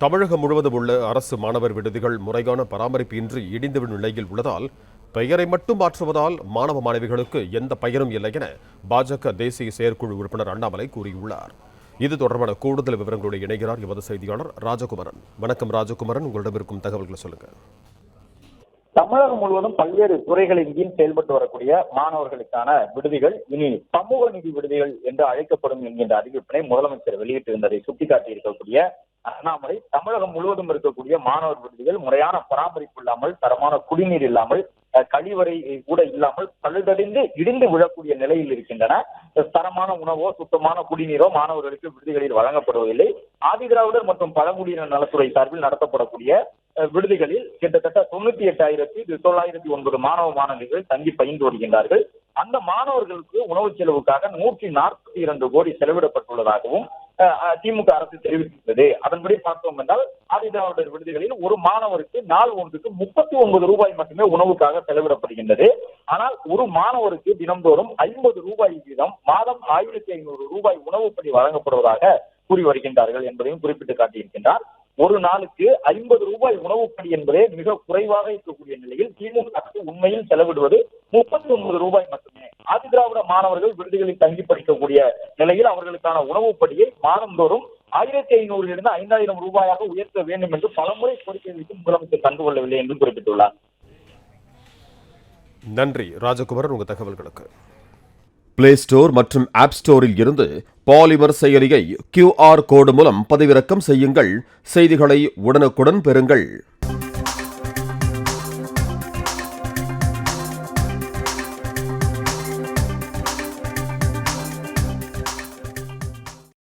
தமிழகம் முழுவதும் உள்ள அரசு மாணவர் விடுதிகள் முறையான பராமரிப்பு இன்றி இடிந்துவிடும் நிலையில் உள்ளதால் பெயரை மட்டும் மாற்றுவதால் மாணவ மாணவிகளுக்கு எந்த பயனும் இல்லை என பாஜக தேசிய செயற்குழு உறுப்பினர் அண்ணாமலை கூறியுள்ளார். இது தொடர்பான கூடுதல் விவரங்களோடு இணைகிறார் எமது செய்தியாளர் ராஜகுமரன். வணக்கம் ராஜகுமரன், உங்களிடம் இருக்கும் தகவல்களை சொல்லுங்க. தமிழகம் முழுவதும் பல்வேறு துறைகளின் கீழ் செயல்பட்டு வரக்கூடிய மாணவர்களுக்கான விடுதிகள் இனி சமூக நீதி விடுதிகள் என்று அழைக்கப்படும் என்கின்ற அறிவிப்பினை முதலமைச்சர் வெளியிட்டிருந்ததை சுட்டிக்காட்டி இருக்கக்கூடிய அண்ணாமலை, தமிழகம் முழுவதும் இருக்கக்கூடிய மாணவர் விடுதிகள் முறையான பராமரிப்பு இல்லாமல், தரமான குடிநீர் இல்லாமல், கழிவறை கூட இல்லாமல் பழுதடைந்து இடிந்து விழக்கூடிய நிலையில் இருக்கின்றன. தரமான உணவோ சுத்தமான குடிநீரோ மாணவர்களுக்கு விடுதிகளில் வழங்கப்படுவதில்லை. ஆதிதிராவிடர் மற்றும் பழங்குடியினர் நலத்துறை சார்பில் நடத்தப்படக்கூடிய விடுதிகளில் கிட்டத்தட்ட 98,909 மாணவ மாணவிகள் தங்கி பயின்று வருகின்றார்கள். அந்த மாணவர்களுக்கு உணவு செலவுக்காக 142 கோடி செலவிடப்பட்டுள்ளதாகவும் திமுக அரசு தெரிவித்துள்ளது. அதன்படி பார்த்தோம் என்றால் ஆதிதிராவிடர் விடுதிகளில் ஒரு மாணவருக்கு நாள் ஒன்றுக்கு 39 ரூபாய் மட்டுமே உணவுக்காக செலவிடப்படுகின்றது. ஆனால் ஒரு மாணவருக்கு தினந்தோறும் 50 ரூபாய் வீதம் மாதம் 1500 ரூபாய் உணவுப்படி வழங்கப்படுவதாக கூறி வருகின்றார்கள் என்பதையும் குறிப்பிட்டு காட்டியிருக்கின்றார். ஒரு நாளுக்கு 50 ரூபாய் உணவுப்படி என்பதே மிக குறைவாக இருக்கக்கூடிய நிலையில் திமுக உண்மையில் செலவிடுவது 39 ரூபாய் மட்டுமே. ஆதிதிராவிட மாணவர்கள் விடுதிகளில் தங்கி படிக்கக்கூடிய நிலையில் அவர்களுக்கான உணவுப்படியை மாதந்தோறும் 1500 இருந்து 5000 ரூபாயாக உயர்த்த வேண்டும் என்று பலமுறை கோரிக்கை வைத்து முதலமைச்சர் கண்டுகொள்ளவில்லை என்று குறிப்பிட்டுள்ளார். நன்றி ராஜகுமரன், உங்க தகவல்களுக்கு. பிளே ஸ்டோர் மற்றும் ஆப் ஸ்டோரில் இருந்து பாலிமர் செயலியை QR கோடு மூலம் பதிவிறக்கம் செய்யுங்கள். செய்திகளை உடனுக்குடன் பெறுங்கள்.